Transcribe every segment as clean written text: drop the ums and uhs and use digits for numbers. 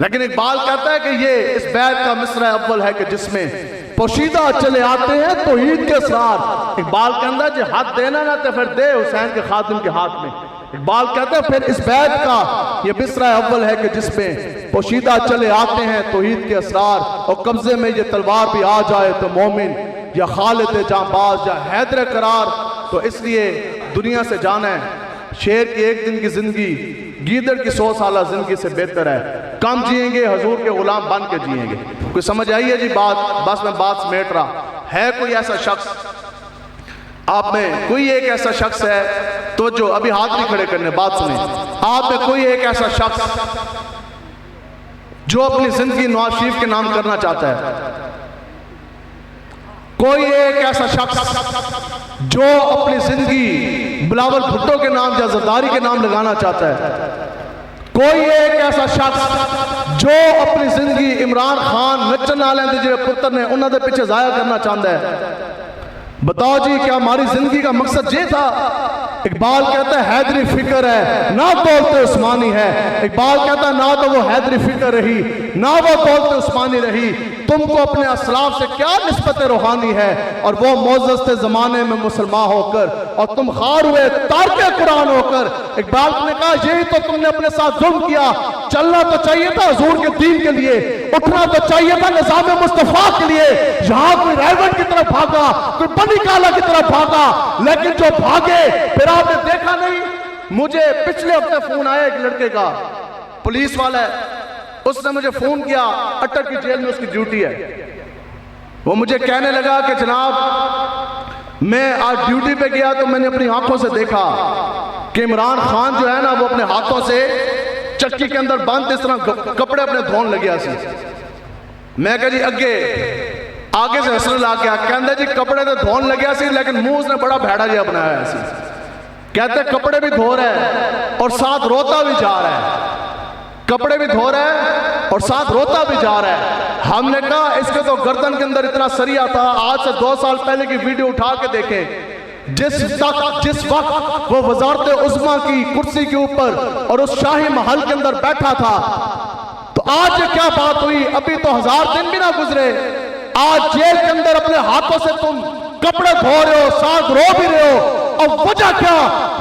لیکن اقبال کہتا ہے کہ یہ اس بیت کا مصرع اول ہے کہ جس میں پوشیدہ چلے آتے ہیں توحید کے اسرار. اقبال کہتا ہے جی ہاتھ دینا نہ تو پھر دے حسین کے خاتم کے ہاتھ میں. اقبال کہتا ہے پھر اس بیت کا یہ مصرع اول ہے کہ جس میں پوشیدہ چلے آتے ہیں توحید کے اسرار, اور قبضے میں یہ تلوار بھی آ جائے تو مومن یا خالد جانباز یا حیدر قرار. تو اس لیے دنیا سے جانا ہے, شیر کی ایک دن کی زندگی گیدڑ کی 100 سالہ زندگی سے بہتر ہے. کم جئیں گے حضور کے غلام بن کے جئیں گے. کوئی سمجھ آئی ہے جی بات؟ بس میں بات سمیٹ رہا. ہے کوئی ایسا شخص آپ میں, کوئی ایک ایسا شخص ہے تو جو ابھی ہاتھ نہیں کھڑے کرنے, بات سنیں, آپ میں کوئی ایک ایسا شخص جو اپنی زندگی نواز شریف کے نام کرنا چاہتا ہے؟ کوئی ایک ایسا شخص جو اپنی زندگی بلاول بھٹو کے نام یا زرداری کے نام لگانا چاہتا ہے؟ کوئی ایک ایسا شخص جو اپنی زندگی عمران خان نچن والے دے جڑے پتر نے انہاں دے پیچھے ضائع کرنا چاہتا ہے؟ بتاؤ جی کیا ہماری زندگی کا مقصد یہ تھا؟ اقبال کہتا ہے حیدری فکر ہے نہ دولت عثمانی ہے. اقبال کہتا ہے نہ تو وہ حیدری فکر رہی نہ وہ دولت عثمانی رہی. تم کو اپنے اسلاف سے کیا نسبت روحانی ہے, اور وہ معزز تھے زمانے میں مسلمان ہو کر, اور تم خار ہوئے تارک قرآن ہو کر. اقبال نے کہا یہی تو تم نے اپنے ساتھ ظلم کیا. چلنا تو چاہیے تھا حضور کے دین کے لیے, اٹھنا تو چاہیے تھا نظام مصطفیٰ کے لیے. یہاں کوئی ریون کی طرف بھاگا, کوئی بنی کالا کی طرف بھاگا, لیکن جو بھاگے پھر آپ نے دیکھا نہیں. مجھے پچھلے ہفتے فون آیا ایک لڑکے کا, پولیس والا ہے, اس نے مجھے فون کیا, اٹک کی جیل میں اس کی ڈیوٹی ہے. وہ مجھے کہنے لگا کہ جناب میں آج ڈیوٹی پہ گیا تو میں نے اپنی آنکھوں سے دیکھا کہ عمران خان جو ہے نا وہ اپنے ہاتھوں سے چکی کے اندر بند اس طرح کپڑے اپنے دھون لگیا سی. میں کہا جی آگے سے حسن لا کے کہندے جی کپڑے تو دھون لگیا سی لیکن منہ اس نے بڑا بھیڑا جیا بنایا ہے سی. کہتے کپڑے بھی دھو رہا ہے اور ساتھ روتا بھی جا رہا ہے, کپڑے بھی دھو رہا ہے اور ساتھ روتا بھی جا رہا ہے. ہم نے کہا اس کے تو گردن کے اندر اتنا سریا تھا, آج سے 2 سال پہلے کی ویڈیو اٹھا کے دیکھیں, جس وقت وہ وزارت عظمیٰ کی کرسی کے اوپر اور اس شاہی محل کے اندر بیٹھا تھا, تو آج کیا بات ہوئی؟ ابھی تو 1000 دن بھی نہ گزرے, آج جیل کے اندر اپنے ہاتھوں سے تم کپڑے دھو رہے ہو, ساتھ رو بھی رہے ہو. اور وجہ کیا؟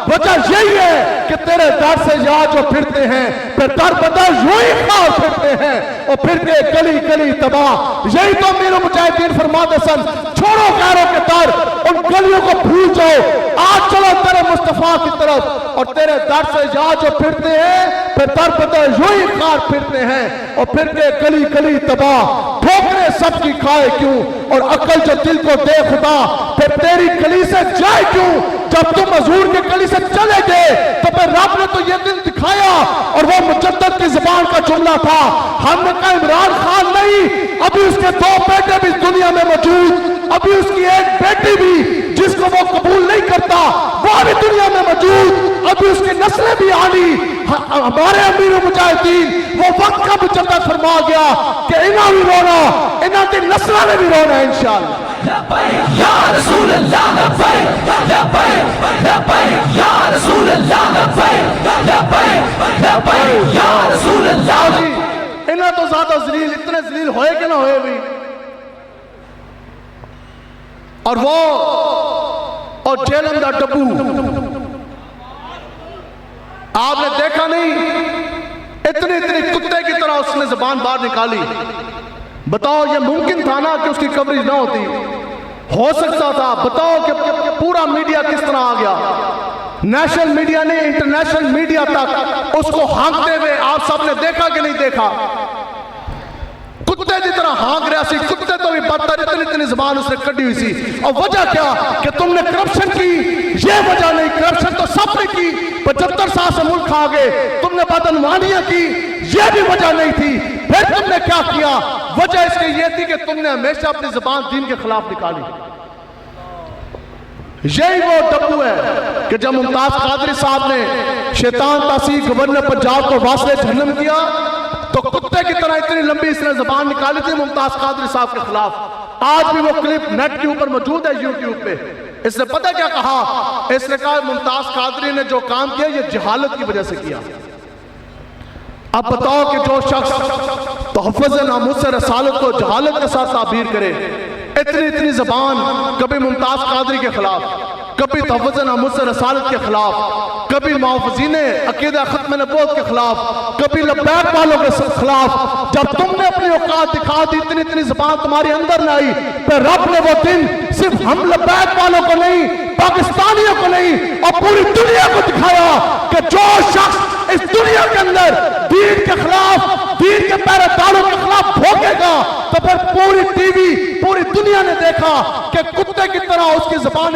وجہ یہی ہے کہ تیرے در سے یا جو پھرتے ہیں پھر در بدر یوں ہی خار پھرتے ہیں, اور پھر کے گلی گلی تباہ. یہی تو امیر مجاہدین فرماتے سن, چھوڑو غیروں کے در, ان گلیوں کو بھول جاؤ, آج چلو تیرے مصطفیٰ کی طرف. اور تیرے در سے یا جو پھرتے ہیں پھر در بدر یوں ہی خار پھرتے ہیں, اور پھر کے گلی گلی تباہ. ٹھوکریں سب کی کھائے کیوں, اور عقل جو دل کو دے خدا, پھر تیری گلی سے جائے کیوں؟ جب تم حضور کے گلی سے چلے گئے تو پھر رب نے تو یہ دن دکھایا, اور وہ مجدد کی زبان کا جملہ تھا. ہم نے کہا عمران خان نہیں, ابھی اس کے 2 بیٹے بھی دنیا میں موجود, ابھی اس کی ایک بیٹی بھی جس کو وہ قبول نہیں کرتا وہ بھی دنیا میں موجود, ابھی اس کی نسلیں بھی آنی. ہمارے امیر مجاہدین وہ وقت کا مجدد فرما گیا کہ انہاں بھی رونا, انہاں کی نسلوں نے بھی رونا انشاءاللہ. یا رسول اللہ لبیک لبیک لبیک یا رسول اللہ لبیک لبیک لبیک یا رسول اللہ. انہاں تو زیادہ ذلیل, اتنے ذلیل ہوئے کہ نہ ہوئے بھی, اور وہ اور جیلن دا ڈبو آپ نے دیکھا نہیں, اتنی کتے کی طرح اس نے زبان باہر نکالی. بتاؤ یہ ممکن تھا نا کہ اس کی کوریج نہ ہوتی؟ ہو سکتا تھا. بتاؤ کہ پورا میڈیا کس طرح آ گیا, نیشنل میڈیا نے انٹرنیشنل میڈیا تک اس کو ہانکتے ہوئے آپ سب نے دیکھا کہ نہیں دیکھا؟ کتے کی طرح ہانک رہا سی, کتے تو بھی بدتر, اتنی زبان اس نے کڑی ہوئی سی. اور وجہ کیا کہ تم نے کرپشن کی, یہ وجہ نہیں, کرپشن تو سب نے کی, 75 سال سے ملک کھا گئے. تم نے بدعنوانیاں کی, یہ بھی وجہ نہیں تھی. پھر تم نے کیا کیا؟ وجہ اس کی یہ تھی کہ تم نے ہمیشہ اپنی زبان دین کے خلاف نکالی. یہی وہ ڈبو ہے کہ جب ممتاز قادری صاحب نے شیطان تاثیر گورنر پنجاب کو واصل جہنم کیا تو کتے کی طرح اتنی لمبی اس نے زبان نکالی تھی ممتاز قادری صاحب کے خلاف. آج بھی وہ کلپ نیٹ کے اوپر موجود ہے, یوٹیوب پہ. اس نے پتہ کیا کہا؟ اس نے کہا ممتاز قادری نے جو کام کیا یہ جہالت کی وجہ سے کیا. اب بتاؤ کہ جو شخص تحفظ ناموس رسالت کو جہالت کے ساتھ تعبیر کرے، اتنی زبان، کبھی ممتاز قادری کے خلاف، کبھی تحفظ ناموس رسالت کے خلاف، کبھی محافظین عقیدہ ختم نبوت کے خلاف، کبھی لبیک والوں کے خلاف، جب تم نے اپنی اوقات دکھا دی، اتنی زبان تمہاری اندر نہ آئی، پھر رب نے وہ دن صرف ہم لبیک والوں کو نہیں، پاکستانیوں کو نہیں، اور پوری دنیا کو دکھایا کہ جو شخص اس دنیا کے اندر دین کے خلاف، دین کے پہرے داروں کے خلاف بھوکے گا، تو پھر پوری ٹی وی، پوری دنیا نے دیکھا کہ کتے کی طرح اس کی زبان